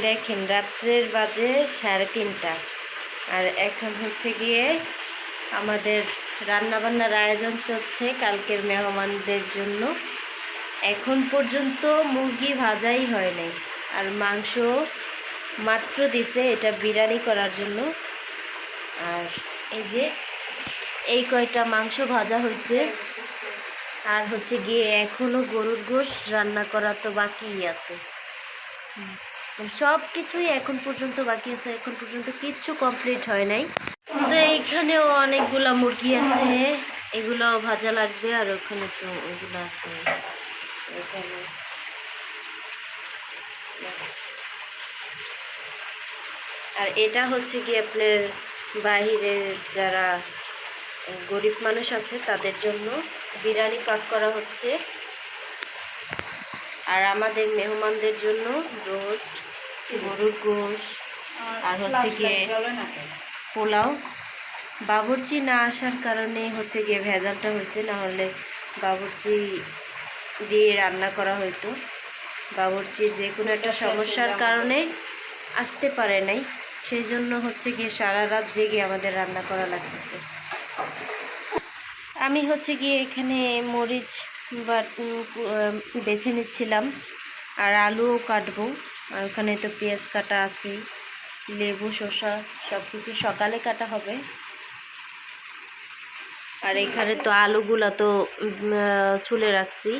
দেখেন রাত্রের বাজে 3:30 আর এখন হচ্ছে গিয়ে আমাদের রান্নাবান্নার আয়োজন চলছে কালকের মেহমানদের জন্য। এখন পর্যন্ত মুরগি ভাজাই হয় নাই, আর মাংস মাত্র দিছে এটা বিরিয়ানি করার জন্য। আর এই যে এই কয়টা মাংস ভাজা হয়েছে, আর হচ্ছে গিয়ে এখনো গরুর গোশ রান্না করা তো বাকিই আছে। সব কিছুই এখন পর্যন্ত বাকি আছে, এখন পর্যন্ত কিচ্ছু কমপ্লিট হয় নাই। তো এইখানেও অনেকগুলা মুরগি আছে, এগুলাও ভাজা লাগবে। আর ওখানে তো ওগুলো আছে এখানে। আর এটা হচ্ছে কি আপনার বাহিরের যারা গরিব মানুষ আছে তাদের জন্য বিরিয়ানি পাক করা হচ্ছে, আর আমাদের মেহমানদের জন্য রোস্ট, গরুর গোশ, আর হচ্ছে গিয়ে পোলাও। বাবুর্চি না আসার কারণে হচ্ছে গিয়ে ভেজালটা হয়েছে, না হলে বাবুর্চি দিয়ে রান্না করা হতো। বাবুর্চির যে কোনো একটা সমস্যার কারণে আসতে পারে নাই, সেই জন্য হচ্ছে গিয়ে সারা রাত জেগে আমাদের রান্না করা লাগতেছে। আমি হচ্ছে গিয়ে এখানে মরিচ বেছে নিচ্ছিলাম, আর আলুও কাটবো। আর ওখানে তো পেঁয়াজ কাটা আছে, লেবু, শসা সব কিছু সকালে কাটা হবে। আর এখানে তো আলুগুলা তো ছুলে রাখছি।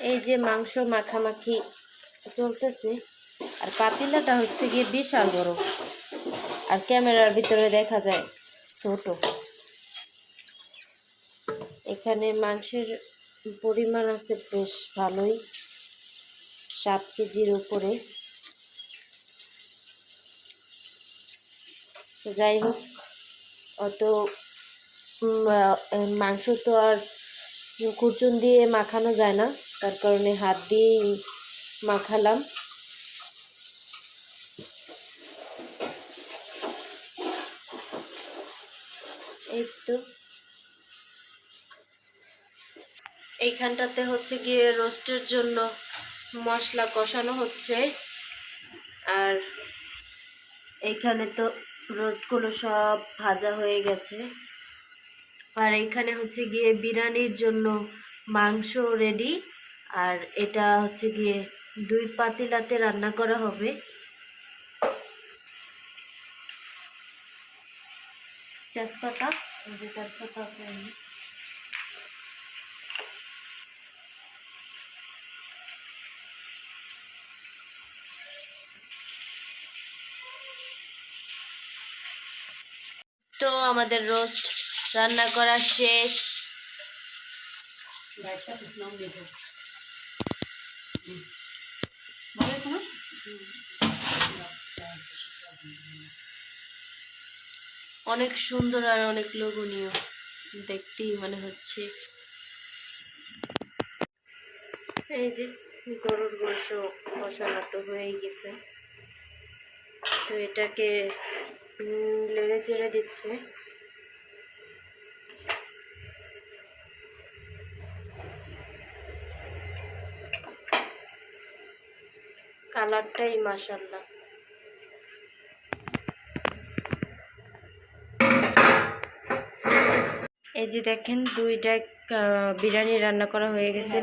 এই যে মাংস মাখামাখি চলতেছে, আর পাতিলাটা হচ্ছে গিয়ে বিশাল বড়, আর ক্যামেরার ভিতরে দেখা যায় ছোট। এখানে মাংসের পরিমাণ আছে বেশ ভালোই, 7 কেজির উপরে। যাই হোক, অত মাংস তো আর কুচুন দিয়ে মাখানো যায় না, তার কারণে হাত দিয়েই মাখালাম। এই তো এইখানটাতে হচ্ছে গিয়ে রোস্টের জন্য মশলা কষানো হচ্ছে, আর এইখানে তো রোস্টগুলো সব ভাজা হয়ে গেছে। আর এইখানে হচ্ছে গিয়ে বিরিয়ানির জন্য মাংস রেডি, আর এটা হচ্ছে গিয়ে 2 পাতিলাতে রান্না করা হবে। তেজপাতা, এই যে তেজপাতা আছে। তো আমাদের রোস্ট রান্না করা শেষ। অনেক সুন্দর আর অনেক লোভনীয় দেখতেই মনে হচ্ছে। এই যে গরুর গোশত মশলা তো হয়েই গেছে, তো এটাকে নেড়ে চেড়ে দিচ্ছে। কালারটাই মাশাআল্লাহ। এই যে দেখেন 2টা বিরিয়ানি রান্না করা হয়ে গেছে,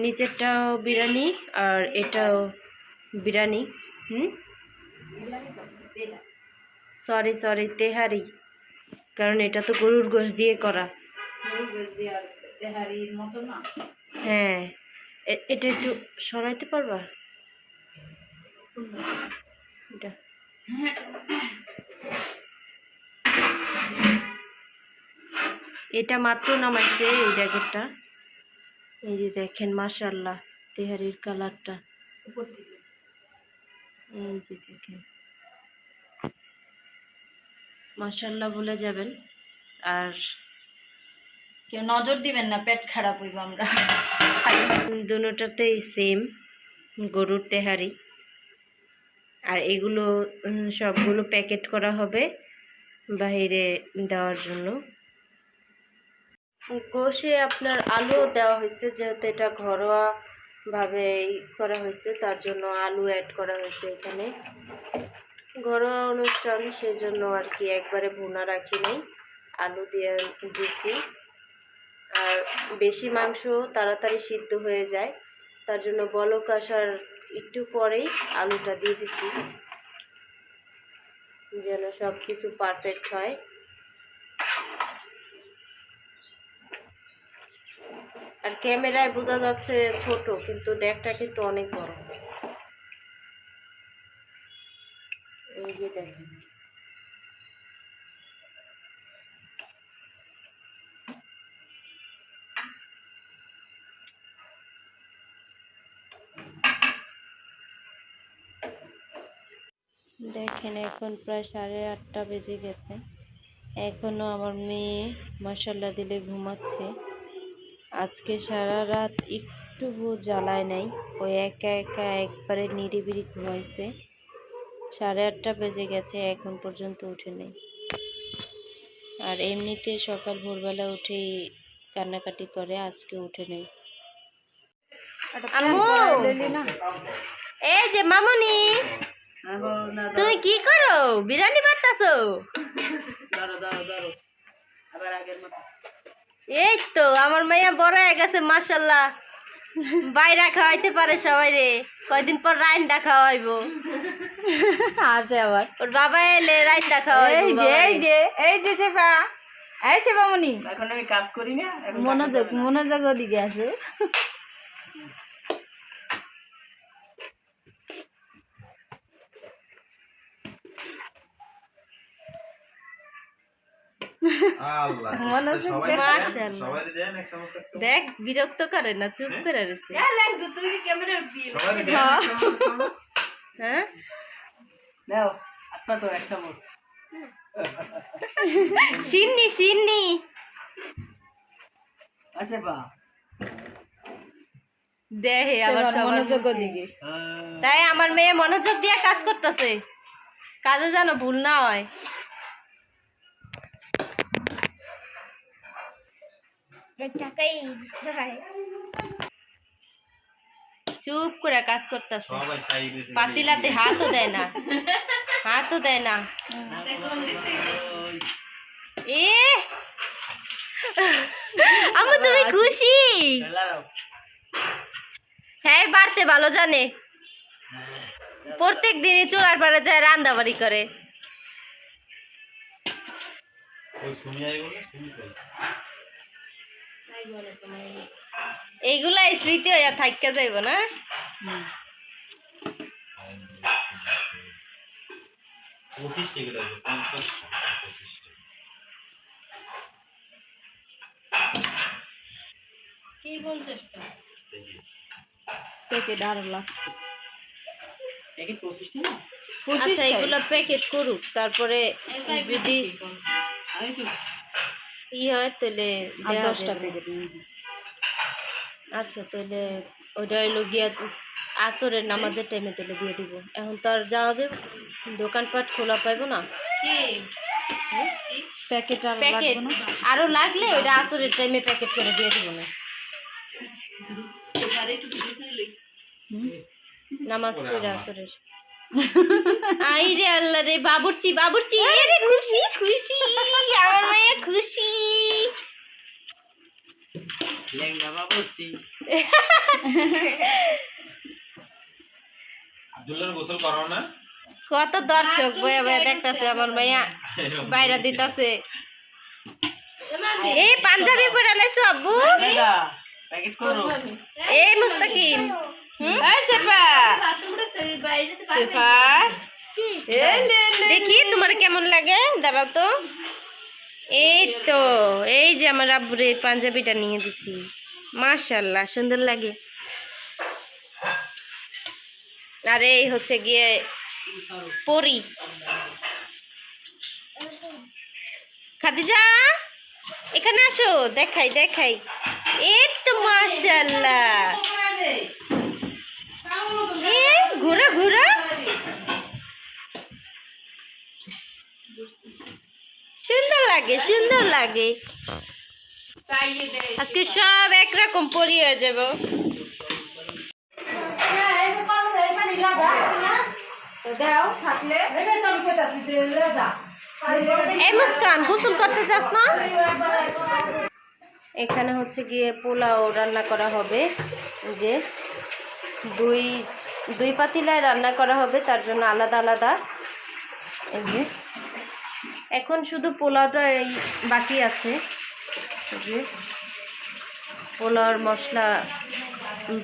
নিচেরটাও বিরিয়ানি আর এটাও বিরিয়ানি। সরি তেহারি, কারণ এটা তো গরুর গোশ দিয়ে করা। হ্যাঁ, এটা একটু সরাইতে পারবা এটা। এটা মাত্র নামাইছে এই জ্যাকেটটা। এই যে দেখেন মাশাআল্লাহ তেহারির কালারটা উপর থেকে, এই যে দেখেন মাশাআল্লাহ বলে যাবেন। আর কেউ নজর দিবেন না, পেট খারাপ হইব আমরা। দুটোটাতেই সেম গরুর তেহারি, আর এগুলো সবগুলো প্যাকেট করা হবে বাইরে দেওয়ার জন্য। গোশে আপনার আলুও দেওয়া হয়েছে, যেহেতু এটা ঘরোয়া ভাবে করা হয়েছে তার জন্য আলু অ্যাড করা হয়েছে এখানে। ঘরোয়া অনুষ্ঠান সেজন্য আর কি একবারে ভুনা রাখি নাই, আলু দিয়ে দিছি। আর বেশি মাংস তাড়াতাড়ি সিদ্ধ হয়ে যায়, তার জন্য বলক আসার একটু পরেই আলুটা দিয়ে দিছি, যেন সব কিছু পারফেক্ট হয়। আর ক্যামেরায় বোঝা যাচ্ছে ছোট, কিন্তু ডেকটা কিন্তু অনেক বড়। এই যে দেখেন, দেখেন এখন প্রায় 8:30 বেজে গেছে, এখনো আমার মেয়ে মশাল্লা দিলে ঘুমাচ্ছে। আজকে সারা রাত একটু জ্বালায় নাই, ওই একা একা একবারে নিরিবিরি ঘুমাইছে। 8:30 বেজে গেছে, এখন পর্যন্ত উঠে নেই। আর এমনিতে সকাল ভোরবেলা উঠেই কান্নাকাটি করে, আজকে উঠে নেই। আম্মু, এই যে মামুনি, তুমি কি করো? বিরিয়ানি বানাতেছো? এই তো আমার মাইয়া বড় হয়ে গেছে মাশাআল্লাহ, বাইরে খাওয়াইতে পারে সবাই রে। কয়দিন পর রাইন্দা খাওয়াইবো, আসে আবার ওর বাবা এলে রাইন্দা খাওয়াইবো। এই যে শেফা, এই শেফামণি, এখন আমি কাজ করি না, মনোযোগ ওদিকে আছে। দেখ বিরক্ত করে না, চুপ করে রয়েছে। হ্যাঁ সিন্নি সিন্নি দেহে আবার মনোযোগ ওদিকে। তাই আমার মেয়ে মনোযোগ দিয়ে কাজ করতেছে, কাজে যেন ভুল না হয়। চুপ করে কাজ করতেছে, পাতিলাতে হাতও দেয় না, হাতও দেয় না। এ আম্মু তুমি খুশি? হ্যাঁ বাড়তে ভালো জানে, প্রত্যেক দিনই চুলার পাড়ে যায় রান্না বাড়ি করে। এইগুলাই স্মৃতি হইয়া থাইকা যাইব না। কি বলছিস? প্যাকেট আরো লাগতো, আচ্ছা এগুলো প্যাকেট করুক, তারপরে যদি ই হয় তাহলে 10টা প্যাকেট নিয়ে দিছি। আচ্ছা তাহলে ওইটা হইলো গিয়া আসরের নামাজের টাইমে তাহলে দিয়ে দিব। এখন তো আর যাওয়া যাবে, দোকানপাট খোলা পাইব না। প্যাকেট আর প্যাকেট লাগবে না, আরো লাগলে ওইটা আসরের টাইমে প্যাকেট করে দিয়ে দিব না। নামাজ পড়ে আসরের। আই রে আল্লাহ রে, বাবুর্চি বাবুর্চি, রে খুশি খুশি, আমার মায়া খুশি। কত দর্শক বয়ে বয়ে দেখতেছে আমার মাইয়া বাইরা দিতেছে। এই পাঞ্জাবি পরে লাইছো আব্বু? এই মুস্তাকিম, দেখি তোমার কেমন লাগে, দাঁড়াও তো। এই তো এই যে আমার আব্বুরে পাঞ্জাবিটা নিয়ে দিছি, মাশাআল্লাহ সুন্দর লাগে। আর এই হচ্ছে গিয়ে পরি, খাদিজা এখানে আসো, দেখাই দেখাই। এই তো মাশাআল্লাহ, ঘুরো ঘুরো, সুন্দর লাগে সুন্দর লাগে। আজকে সব একরকম পরি হয়ে যাব। দাও থাকলে এই মুস্কান গোসল করতে চাস না? এখানে হচ্ছে গিয়ে পোলাও রান্না করা হবে, যে দুই পাতিলায় রান্না করা হবে, তার জন্য আলাদা আলাদা। এই যে এখন শুধু পোলাওটা এই বাকি আছে, যে পোলাওর মশলা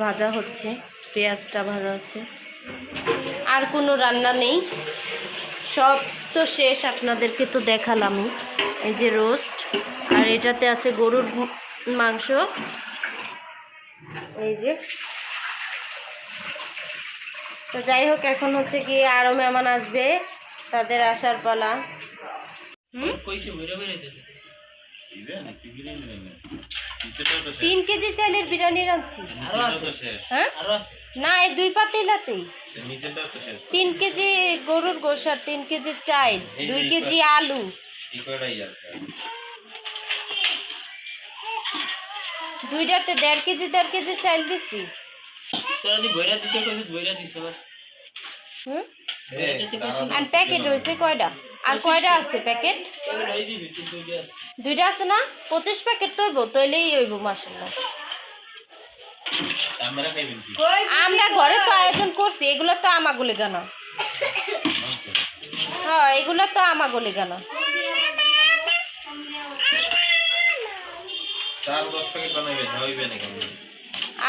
ভাজা হচ্ছে, পেঁয়াজটা ভাজা হচ্ছে, আর কোনো রান্না নেই, সব তো শেষ। আপনাদেরকে তো দেখালামই। এই যে রোস্ট, আর এটাতে আছে গরুর মাংস। এই যে, তো যাই হোক, এখন হচ্ছে গিয়ে আরও মেহমান আসবে, তাদের আসার পালা। 3 কেজি চাইলের বিরিয়ানি রাঁধছি। হ্যাঁ না, এই 2 পাতিলাতেই 3 কেজি গরুর গোশ আর 3 কেজি চাইল, 2 কেজি আলু, দুইটাতে 1.5 কেজি চাইল দিছি। আর প্যাকেট হয়েছে কয়টা? আর কয়টা আছে প্যাকেট? 2টা আছে না? 25 প্যাকেট তৈব, তৈলেই হইব মাশাআল্লাহ। আমরা ঘরে তো আয়োজন করছি, এগুলো তো আমাগুলি গানা। হ্যাঁ, এগুলো তো আমাগুলি গানা।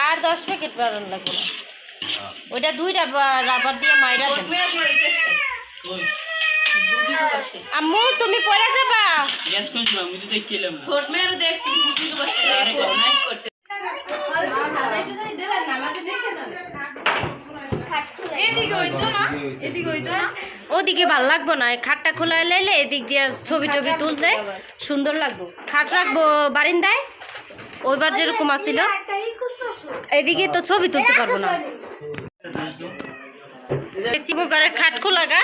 আর 10 প্যাকেট বানানো লাগবে না, ওইটা 2টা রাবার দিয়ে মাইরা দেন। আম্মু তুমি পড়ে যাবা। ওদিকে ভাল লাগবো না, খাটটা খোলা লাইলে এদিক দিয়ে ছবি টবি তুলতে সুন্দর লাগবো। খাট রাখবো বারিন্দায়, ওইবার যেরকম আসছিল, এদিকে তো ছবি তুলতে পারবো না। চিবুকারের খাট খোলা গা।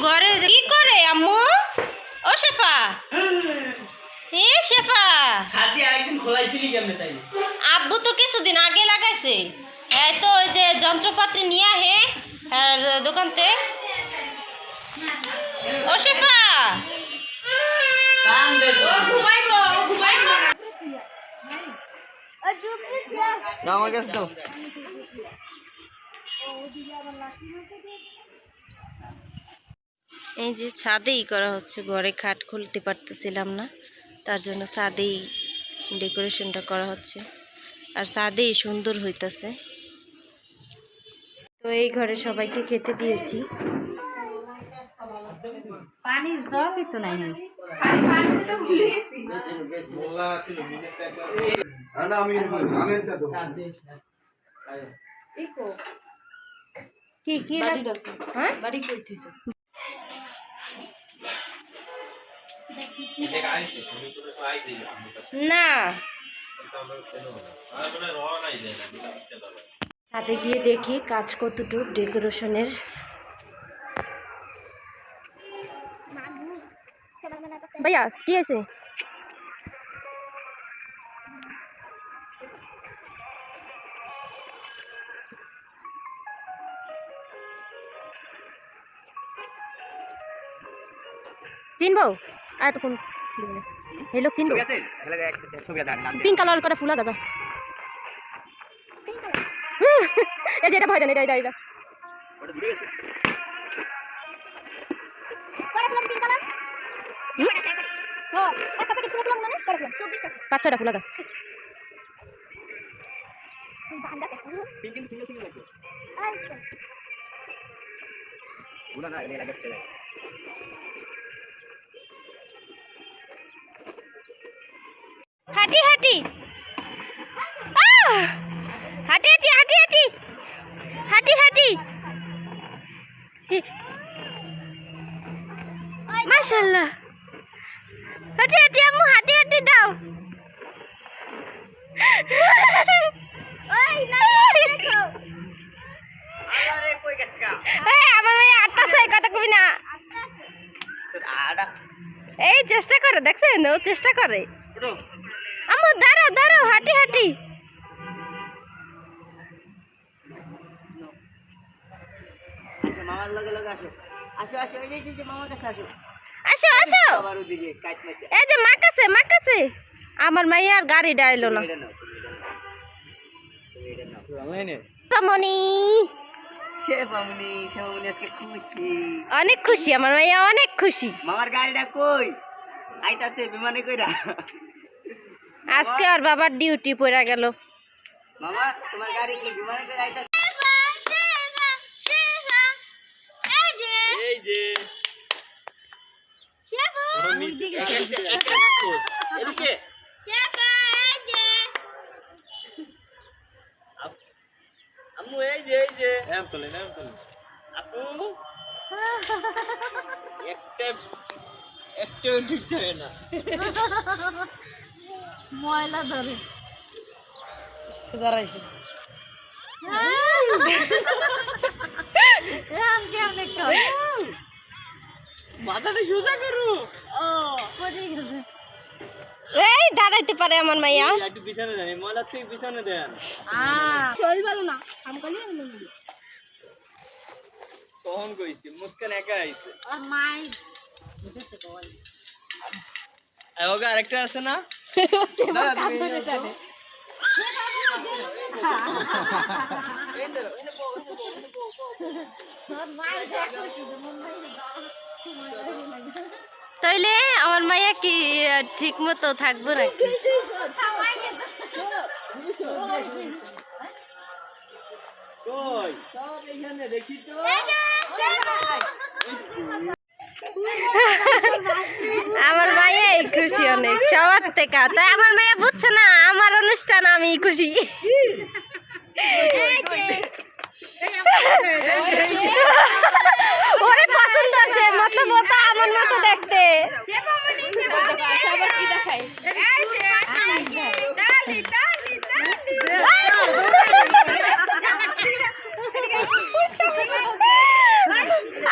ঘরে কি করে আম্মু? ও শেফা, এ শেফা, আব্বু তো কিছুদিন আগে লাগাইছে। এই তো ওই যে যন্ত্রপাতি নিয়ে আহে দোকানতে। ও শেফা, এই যে ছাদেই করা হচ্ছে, ঘরে খাট খুলতে পারতেছিলাম না, তার জন্য ছাদেই ডেকোরেশনটা করা হচ্ছে, আর ছাদেই সুন্দর হইতাছে। তো এই ঘরে সবাইকে খেতে দিয়েছি। পানির জগই তো নাই। কি কি হ্যাঁ বাড়ি কইতেছো? না, ছাদে গিয়ে দেখি কাজ কতটুকু ডেকোরেশনের। ভাইয়া কি আছে? চিনবো এতক্ষণ এই লোক চিনবো। পিঙ্ক কালার করে ফুলা গাজা। এই যে এটা ভয় দেন, এটা এটা এটা পাঁচ ছয়টা ফুলা গা। হাঁটি হাঁটি হাঁটি হাঁটি হাঁটি হাঁটি হাঁটি হাঁটি, মাশাআল্লাহ, হাঁটি হাঁটি আম্মু হাঁটি এই চেষ্টা করে, দেখছেন ও চেষ্টা করে। আম্মু দাঁড়াও দাঁড়াও, হাঁটি হাঁটি। আসো মামার লগে লগে আসো। আসো আসো এই যে মামার কাছে আসো। আসো আসো, আবার ওদিকে কাট মাইতে। এই যে মা কাছে। আমার মাইয়ার গাড়ি ডাইলো না। এটা নাও, তুমি এটা নাও। লাইনে। পামনি শেফামনি আজকে খুশি। অনেক খুশি, আমার মাইয়া অনেক খুশি। মামার গাড়িটা কই? আইতাছে বিমানে কইরা। আজকে আর বাবার ডিউটি পড়া গেল। মামা তোমার গাড়ি কি বিমানে কইরা আইতাছে? এই যে এদিকে আম্মু এই যে নাম তোলে আপু একটা ঠিক থাকে না ময়লা ধরে দাঁড়াইছে। মাথাটা সোজা করো। এই দাঁড়াইতে পারে আমার মাইয়া। একটু পিছনে দেন, ময়লা থেকে পিছনে দেন। কখন কইছি মুস্কান একা আইছে। ওগা আরেকটা আছে না? দাদা তুমি এই নাও তো। তাইলে আমার মাইয়া কি ঠিক মতো থাকবো নাকি? কই সব এখানে দেখি তো। আমার মাইয়া খুশি অনেক সবার থেকে। তাই আমার মাইয়া বুঝছে না আমার অনুষ্ঠান আমি খুশি। ওরে পছন্দ আছে, মতলব ওটা আমার মতো দেখতে।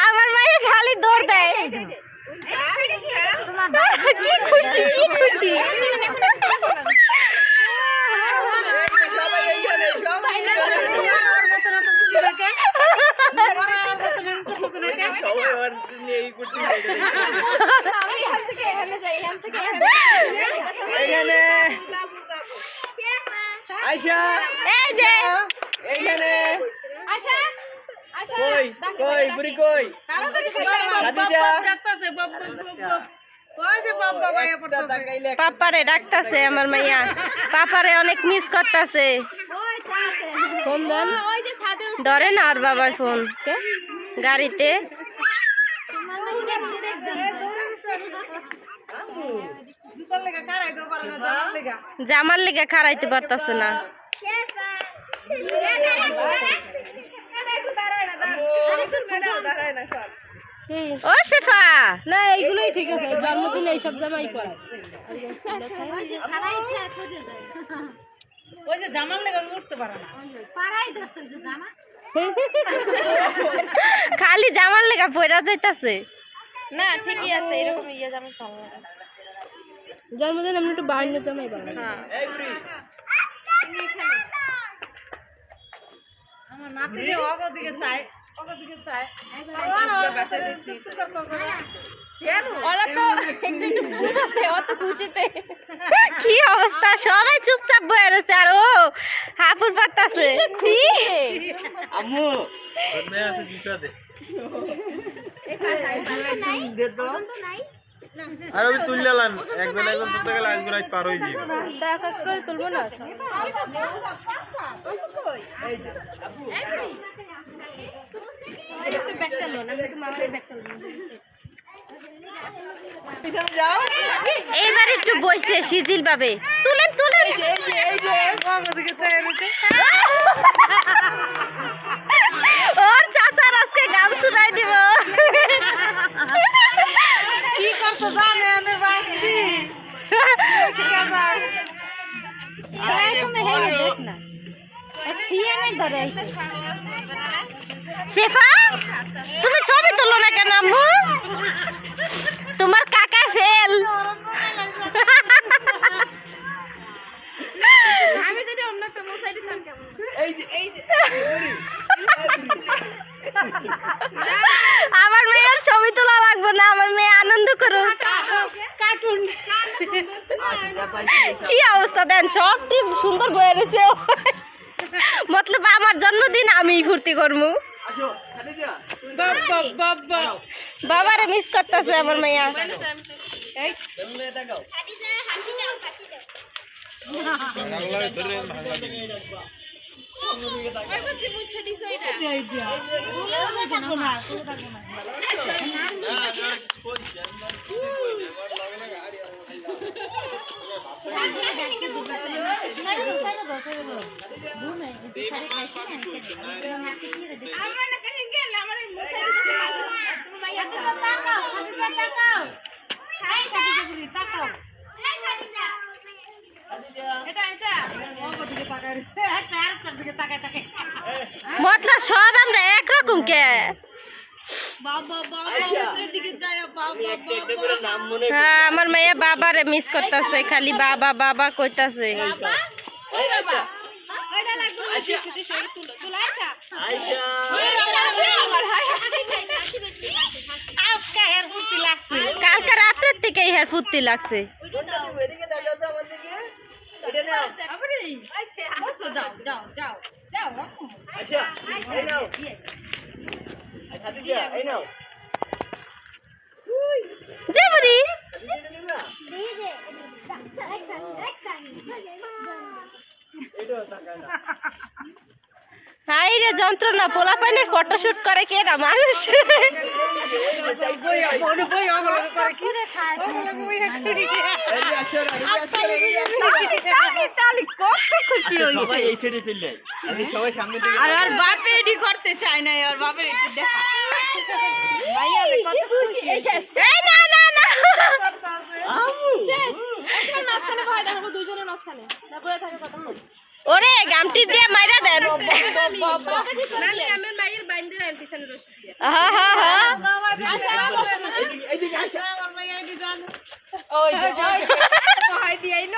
আমার মাইয়া খালি দৌড় দেয়। কি খুশি কি খুশি। আয়শা এই যে এইখানে কই কই বুড়ি কই? খাদিজা পাপারে ডাকতাছে আমার মাইয়া, পাপারে অনেক মিস করতাছে। ফোন দেন, ধরে না আর বাবার ফোন গাড়িতে। জামার লেগে খারাইতে পারতাছে না। ও শেফা না এইগুলোই ঠিক আছে, জন্মদিনে এইসব জামাই পরে। ওই যে জামার লেগে উঠতে পারে না। খালি জামার লেগা পয়রা যাইতাছে। না ঠিকই আছে, এরকম ইয়ে জামাই ভালো লাগে। জন্মদিন আমরা একটু বাড়ির জামাই বানাই। এই বুড়ি আমার নাতিরে অগদিকে চাই, অগদিকে চাই। ওরা তো একটু একটু বুঝাছে অত খুশিতে। কি অবস্থা, সবাই চুপচাপ বয়ে রয়েছে আর ও হাপুর পারতাছে। আম্মু আছে দুটো দে। দে তো। আর আমি তুললাম একজন তুলতে গেলে একজন আজ পার হয়ে যাবে। টাকা করে তুলবো না। একটু ব্যাগটা লো না, একটু মামার ব্যাগটা লো। যাও এইবার একটু বসছে সিজিল পাবে। তুলেন তুলেন। এই যে অগদিকে চাই রইছে। ওর চাচার আজকে গাম ছুটাই দিব। কি করতে জানে আমি বাসি। শেফা তুমি ছবি তুলো না কেন আম্মু? তোমার কাকা ফেল। আমি যদি অন্য একটা মশাইতে থাম কেমন আমার মেয়ের ছবি তোলা লাগবে না, আমার মেয়ে আনন্দ করুক। কার্টুন কি অবস্থা দেন, সব টিম সুন্দর বয়ে রয়েছে। মতলব আমার জন্মদিন আমি ফুর্তি করবো। আসো খাতে দিয়া বাবারে মিস করতেছে আমার মেয়া। এমনে তাকাও মতলব সব আমরা একরকম কে। নাম মনে হ্যাঁ, আমার মেয়ে বাবারে মিস করতেছে, খালি বাবা বাবা কইতাছে। আয়শা কালকে রাতের থেকে হের ফুর্তি লাগছে। কোনটা তুমি এদিকে তাকাও তো আমার দিকে এটা নাও আয়শা এই নাও খাতে দিয়া এই নাও যেমনি এটা নিবা এটা তাকায় না হাই রে যন্ত্রণা, পোলা পাইনে ফটোশুট করে কে না মানুষ। সবাই এই ছেড়ে চলে যায় আমি সবাই সামনে থেকে আর আর বাপে এডি করতে চায় না, আর বাপের একটু দেখা ভাইয়া কত খুশি। এই না না না, একটা মাঝখানে ভয় দেখাবো, দুইজনের মাঝখানে না বয়ে থাকে কথা হবে। ওরে গামটি দিয়ে মাইরা দেন। নালে আমার মায়ের বাইন্দে রাইল পিছনে রশি দিয়ে। হ্যাঁ হ্যাঁ হ্যাঁ, আশা বসে না। এইদিকে আসো ওই যে ভয় দিয়ে আইলো।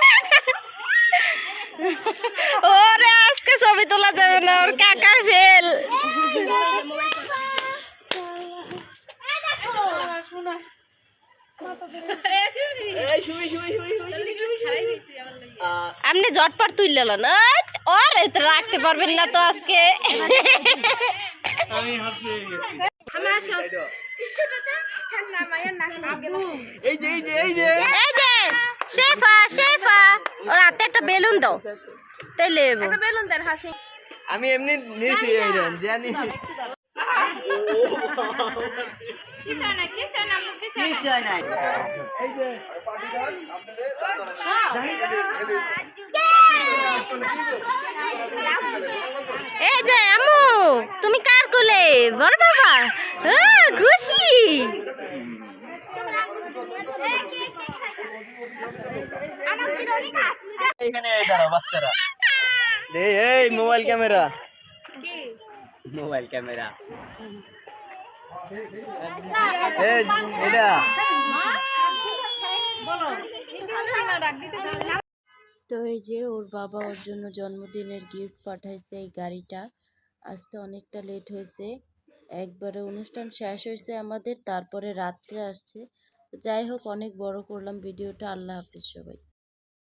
ওরে আজকে ছবি তোলা যাবে না, ওর কাকা ফেল। এই শুই শুই শুই আপনি ঝটপট তুললেন, ওর এতে রাখতে পারবেন না তো আজকে। আমি হাসি আমার আসো টিস্যুটাতে ঠান্ডা মায়ের নাক না গেল। এই যে এই যে এই যে এই যে শেফা শেফা, ওর হাতে একটা বেলুন দাও তাইলে এবো। একটা বেলুন দেন হাসি। আমি এমনি নিয়েছি এই দেন জানি কিসা না মুখ দিছে। কি চাই নাই এই যে এই যে আম্মু, তুমি কার কোলে? বড় বাবা। খুশি। এখানে দাঁড়াও বাচ্চারা এই মোবাইল ক্যামেরা মোবাইল ক্যামেরা এই এটা তো এই যে ওর বাবা ওর জন্য জন্মদিনের গিফট পাঠাইছে, এই গাড়িটা। আসতে অনেকটা লেট হয়েছে, একবারে অনুষ্ঠান শেষ হয়েছে আমাদের, তারপরে রাত্রে আসছে। যাই হোক, অনেক বড় করলাম ভিডিওটা। আল্লাহ হাফিজ সবাই।